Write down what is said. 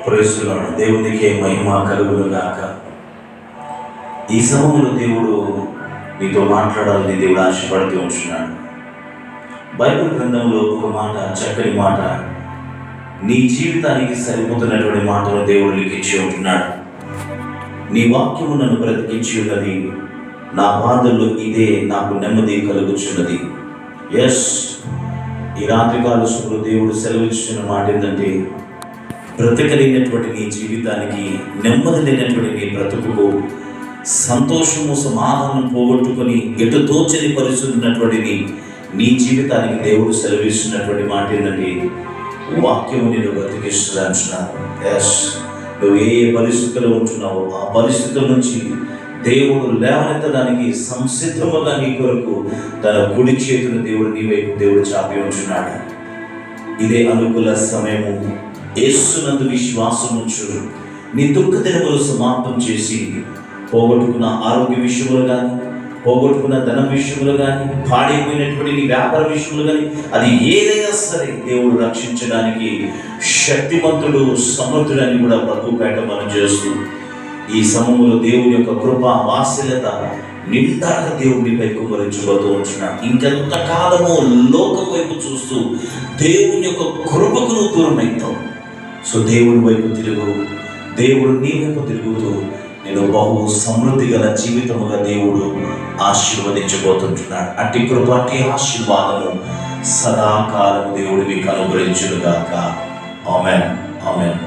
Praise the lord. దేవునికే మహిమ కలుగును గాక. ఈ సమయంలో దేవుడు నీతో మాట్లాడాలని దేవుడు ఆశపడుతూ ఉంటున్నాడు. బైబిల్ గ్రంథంలో ఒక మాట, చక్కని మాట, నీ జీవితానికి సరిపోతున్నటువంటి మాటను దేవుడు లిఖించి ఉంటున్నాడు. నీ వాక్యము నన్ను బ్రతికించి ఉన్నది, నా బాధల్లో ఇదే నాకు నెమ్మది కలుగుచున్నది. ఎస్, ఈ రాత్రికాల శుభ్రు దేవుడు సెలవిచ్చిన మాట ఏంటంటే, బ్రతకలేనటువంటి నీ జీవితానికి, నెమ్మది లేనటువంటి నీ బ్రతుకుకు, సంతోషము సమాధానం పోగొట్టుకొని ఎటు తోచని పరిస్థితి ఉన్నటువంటి నీ జీవితానికి దేవుడు సెలవిస్తున్నటువంటి మాట ఏంటంటే, వాక్యము నేను బ్రతికిస్తుంది అంటున్నాను. ఎస్, నువ్వు ఏ పరిస్థితుల్లో ఉంటున్నావో ఆ పరిస్థితుల నుంచి దేవుడు లేవనెత్తడానికి సంసిద్ధముగా నీ కొరకు తన కుడి చేతును దేవుడు నీ వైపు దేవుడు చాపి ఉంటున్నాడు. ఇదే అనుకూల సమయము. యేసునందు విశ్వాసం ఉంచు. నీ దుఃఖ దినములు సమాప్తం చేసి, పోగొట్టుకున్న ఆరోగ్య విషయములు కానీ, పోగొట్టుకున్న ధనం విషయములు కానీ, పాడైపోయినటువంటి నీ వ్యాపార విషయములు కానీ, అది ఏదైనా సరే దేవుడు రక్షించడానికి శక్తిమంతుడు, సమర్థుడని కూడా ప్రభుపేట మనం చేస్తూ, ఈ సమయంలో దేవుని యొక్క కృప, వాత్సల్యత నిండాగా దేవుడిపై కుమ్మరించబోతూ ఉంటున్నాడు. ఇంకెంతకాలమో లోకం వైపు చూస్తూ దేవుని యొక్క కృపకు నువ్వు దూరం అవుతావు. సో దేవుడి వైపు తిరుగు. దేవుడు నీ వైపు తిరుగుతూ నేను బహు సమృద్ధి గల జీవితముగా దేవుడు ఆశీర్వదించబోతుంటున్నాడు. అట్టి కృప, అట్టి ఆశీర్వాదము సదాకాలము దేవుడు మీకు అనుగ్రహించును గాక. ఆమేన్, ఆమేన్.